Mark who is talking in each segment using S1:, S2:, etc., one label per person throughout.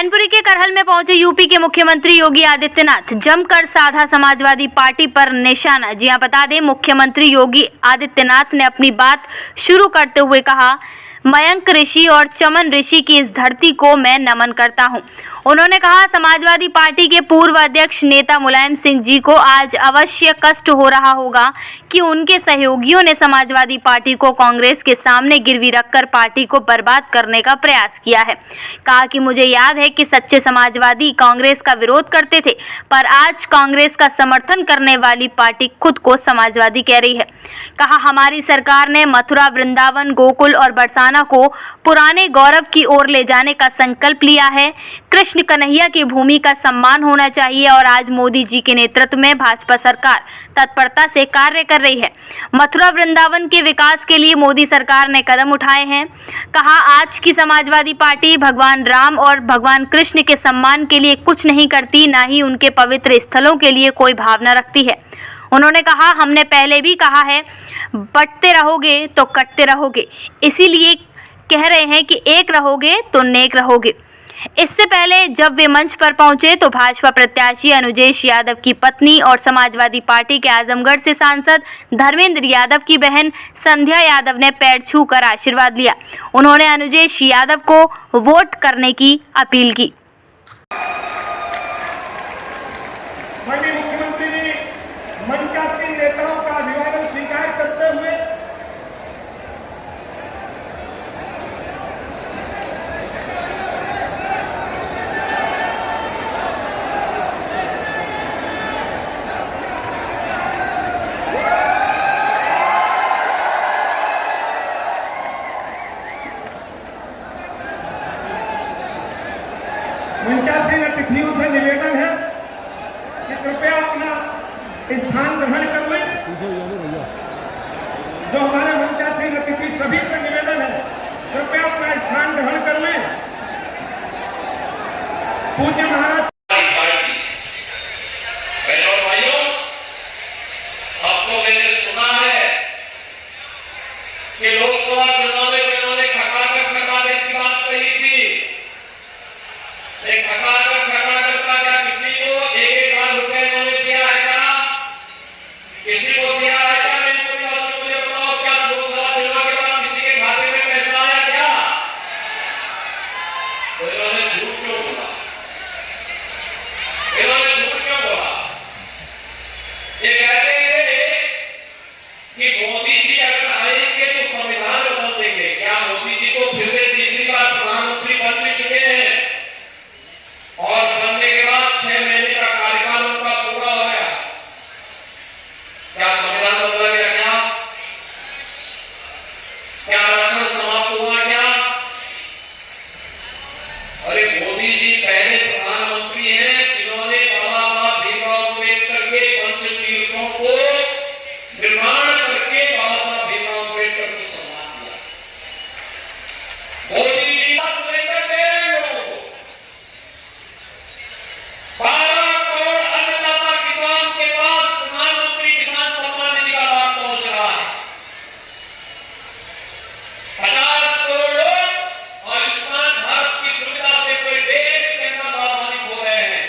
S1: मैनपुरी के करहल में पहुंचे यूपी के मुख्यमंत्री योगी आदित्यनाथ, जमकर साधा समाजवादी पार्टी पर निशाना। जी हां, बता दें, मुख्यमंत्री योगी आदित्यनाथ ने अपनी बात शुरू करते हुए कहा, मयंक ऋषि और चमन ऋषि की इस धरती को मैं नमन करता हूं। उन्होंने कहा, समाजवादी पार्टी के पूर्व अध्यक्ष नेता मुलायम सिंह जी को आज अवश्य कष्ट हो रहा होगा कि उनके सहयोगियों ने समाजवादी पार्टी को कांग्रेस के सामने गिरवी रखकर पार्टी को बर्बाद करने का प्रयास किया है। कहा कि मुझे याद है कि सच्चे समाजवादी कांग्रेस का विरोध करते थे, पर आज कांग्रेस का समर्थन करने वाली पार्टी खुद को समाजवादी कह रही है। कहा, हमारी सरकार ने मथुरा, वृंदावन, गोकुल और बरसाना को पुराने गौरव की ओर ले जाने का संकल्प लिया है। कृष्ण कन्हैया की भूमि का सम्मान होना चाहिए और आज मोदी जी के नेतृत्व में भाजपा सरकार तत्परता से कार्य कर रही है। मथुरा, वृंदावन के विकास के लिए मोदी सरकार ने कदम उठाए हैं। कहा, आज की समाजवादी पार्टी भगवान राम और भगवान कृष्ण के सम्मान के लिए कुछ नहीं करती, ना ही उनके पवित्र स्थलों के लिए कोई भावना रखती है। उन्होंने कहा, हमने पहले भी कहा है, बंटते रहोगे तो कटते रहोगे, इसीलिए कह रहे हैं कि एक रहोगे तो नेक रहोगे। इससे पहले जब वे मंच पर पहुंचे तो भाजपा प्रत्याशी अनुजेश यादव की पत्नी और समाजवादी पार्टी के आजमगढ़ से सांसद धर्मेंद्र यादव की बहन संध्या यादव ने पैर छूकर आशीर्वाद लिया। उन्होंने अनुजेश यादव को वोट करने की अपील की।
S2: मुख्यमंत्री जी मंचासीन नेताओं का अभिवादन स्वीकार करते हुए मंचासीन अतिथियों से निवेदन है कि कृपया अपना स्थान ग्रहण कर लें। जो हमारे मंचासीन अतिथि सभी से निवेदन है, कृपया अपना स्थान ग्रहण कर लें। पूज्य महाराज
S3: आपको मैंने सुना है कि लोकसभा चुनाव में जिन्होंने खटाखट की बात कही थी, खटाखट का क्या किसी को 1,000 रुपए इन्होंने दिया है क्या? किसी को दिया है क्या? मैनपुरी वासियों को बताओ, क्या लोकसभा चुनाव के बाद किसी के खाते में पैसा आया क्या? तो इन्होंने झूठ क्यों बोला? ये कहते हैं कि मोदी जी अगर आएंगे तो संविधान बदल देंगे। क्या मोदी जी को फिर से तीसरी बार प्रधानमंत्री बन भी चुके हैं और बनने के बाद 6 महीने का कार्यकाल उनका पूरा हो गया? क्या संविधान बदला गया? क्या आरक्षण समाप्त हुआ क्या? अरे मोदी जी पहले प्रधानमंत्री हैं जिन्होंने बाबा साहब भीमराव अम्बेडकर के पंचतीर्थों को निर्माण करके बाबा साहब भीमराव अम्बेडकर को सम्मान दिया। मोदी जी लेकर दे लोगों को 12 करोड़ अन्नदाता किसान के पास प्रधानमंत्री किसान सम्मान निधि का लाभ पहुंच रहा है। 50 करोड़ लोग आयुष्मान भारत की सुविधा से पूरे देश के अंदर लाभान्वित हो रहे हैं।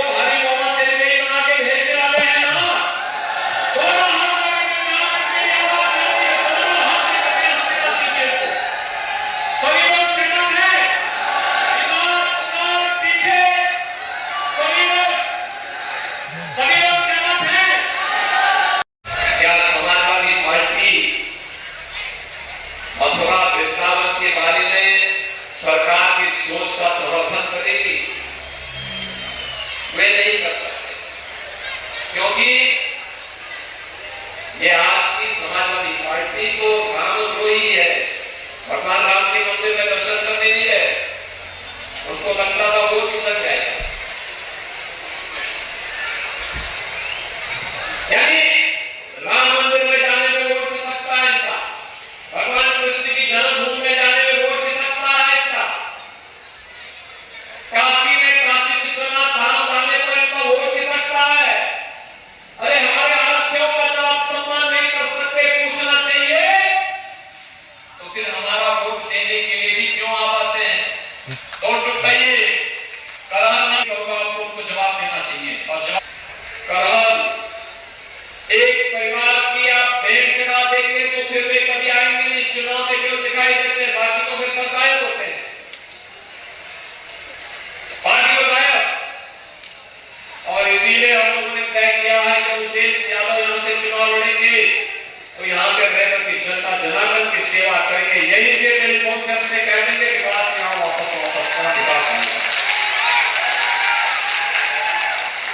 S3: भारी बहुमत से विजयी बना के भेजने वाले हैं ना। दोनों हाथ सभी लोग सहमत हैं। पीछे सभी लोग सहमत हैं। क्या समाजवादी पार्टी मथुरा वृंदावन के बारे में सरकार की सोच का समर्थन करेगी? वे नहीं कर सकते, क्योंकि ये आज की समाजवादी पार्टी तो रामद्रोही है। भगवान राम के मंदिर में दर्शन करने नहीं गए, उनको लगता था वो किसक जाएगा। यानी राम मंदिर में जाने में वोट खिसकता है इनका, भगवान कृष्ण की जन्मभूमि में जाने में वोट खिसकता है इनका, काशी में काशी विश्वनाथ धाम जाने पर इनका वोट खिसकता है। अरे हमारे आरक्षियों का जब आप सम्मान नहीं कर सकते, पूछना चाहिए तो फिर हमारा वोट देने के लिए भी क्यों आप आते हैं? तो टुटाइए करहल नहीं होगा, आपको उनको जवाब देना चाहिए। और जवाब करहल एक परिवार की आप बैंक चढ़ा देंगे तो फिर वे कभी आएंगे नहीं, चुनाव में क्यों दिखाई देते हैं, बाकी तो फिर सब गायब होते हैं। बाकी तो गायब। और इसीलिए हम लोगों ने तय किया है कि मुकेश यादव यहां से चुनाव लड़ेंगे तो यहां पे रहकर के जनता जनार्दन की सेवा करेंगे। यही से टेलीफोन से हमसे कह देंगे कि विकास यहाँ वापस विकास आएगा।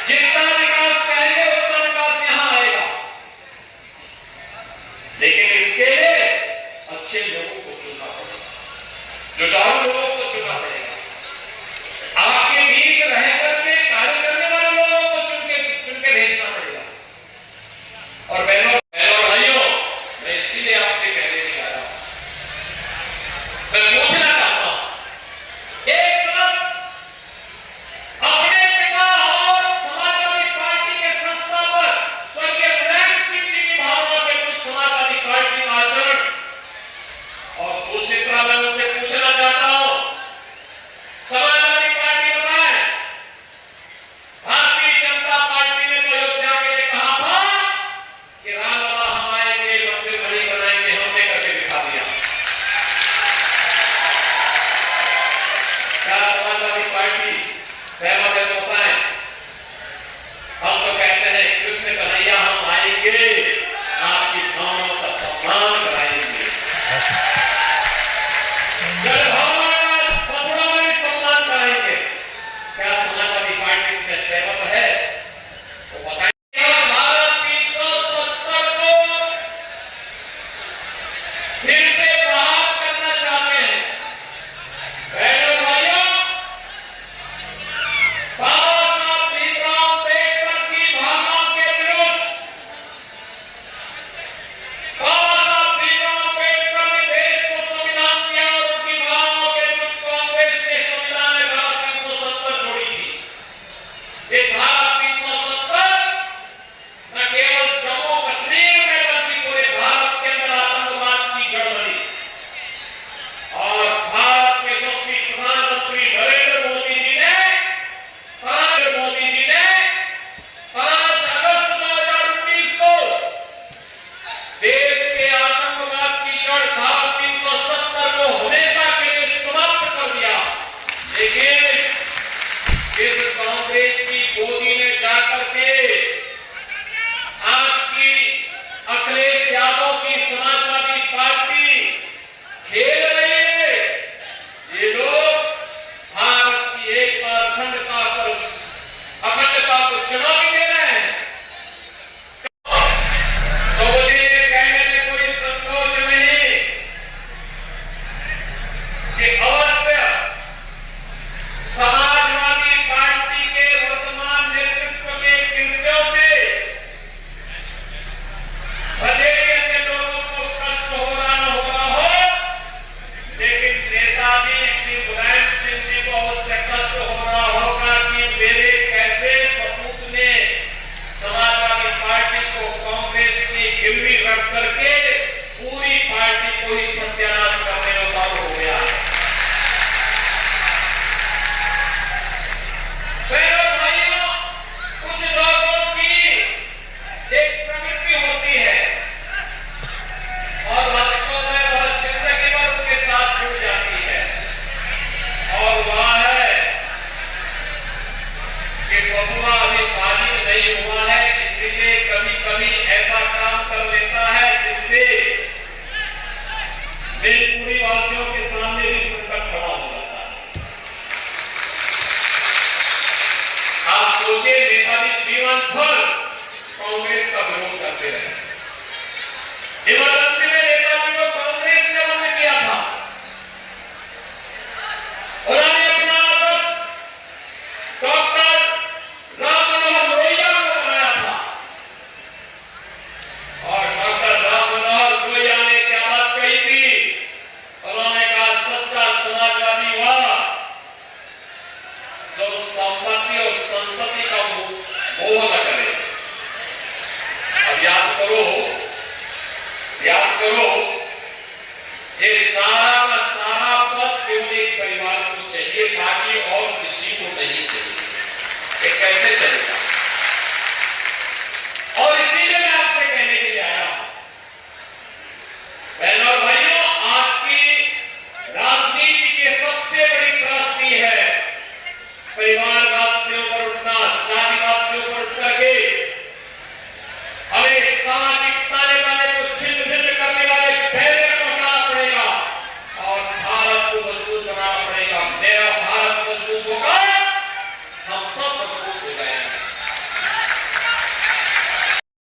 S3: जितना विकास कहेंगे उतना विकास यहाँ आएगा, लेकिन इसके लिए अच्छे लोगों को चुनना पड़ेगा, जुझारू लोगों को चुनना पड़ेगा, आपके बीच रह करके कार्य करने वाले लोगों को चुन के भेजना पड़ेगा। और बहनों भाइयों, मैं इसीलिए आपसे कहने नहीं आ रहा, मैं पूछना चाहता हूं, एक तरफ अपने पिता और समाजवादी पार्टी के संस्थापक स्वर्गीय मुलायम सिंह जी की भावना के कुछ समाजवादी पार्टी का आचरण, और दूसरी तरफ मैं उनसे पूछना चाहता हूं, समाजवादी पार्टी बताए भारतीय जनता पार्टी ने तो अयोध्या के लिए कहा था कि राम लला हम आएंगे, मंदिर नहीं बनाएंगे, हमने करके दिखा दिया। क्या समाजवादी पार्टी सहमत है? बताएं। हम तो कहते हैं कृष्ण कन्हैया हम आएंगे, आपकी भावनाओं का सम्मान कराएंगे, जल भावना का मथुरा में सम्मान कराएंगे। क्या समाजवादी पार्टी इसमें सहमत है? तो बताएं। भारत 370 को फिर से बहाल करना चाहते हैं। बहनों भाइयों, बाबा साहब भीमराव अम्बेडकर की भावनाओं के विरुद्ध बाबा साहब भीमराव अम्बेडकर ने देश को संविधान दिया और उनकी भावनाओं के विरुद्ध कांग्रेस ने संविधान में धारा 370 जोड़ी थी। ये धारा 370 न केवल जम्मू कश्मीर में बल्कि पूरे भारत के अंदर आतंकवाद की जड़ बनी। और भारत के यशस्वी प्रधानमंत्री नरेंद्र मोदी जी ने 5 अगस्त 2019 को देश के आतंकवाद की जड़ धारा 370 को हमेशा के लिए समाप्त कर दिया। लेकिन इस कांग्रेस की गोदी ने जाकर के आपकी अखिलेश यादव की समाजवादी पार्टी खेल रही है। ये लोग भारत की एकता अखंडता को चुनौती दे रहे हैं। तो मुझे ये कहने में कोई संकोच नहीं कि अवश्य समाजवादी पार्टी के वर्तमान नेतृत्व के कृत्यों से भले ही अन्य लोगों को कष्ट हो रहा न हो रहा हो, लेकिन नेताजी श्री मुलायम सिंह जी को अवश्य कष्ट हो रहा होगा कि मेरे कैसे सपूत ने समाजवादी पार्टी को कांग्रेस की गिरवी रख करके पूरी पार्टी को ही सत्यानाश करने में उतारू हो गया है। बहनों भाइयों, देशवासियों के सामने भी संकट खड़ा हो जाता है। आप सोचे, नेताजी जीवन भर कांग्रेस का विरोध करते रहे। इमरजेंसी में नेताजी को कांग्रेस ने बंद किया था। उन्होंने अपना आदर्श डॉक्टर राम मनोहर लोहिया को बनाया था और डॉक्टर राम मनोहर लोहिया ने क्या बात कही थी? उन्होंने कहा, सच्चा समाजवादी वह जो संपत्ति और संतति का मोह न करे। अब याद करो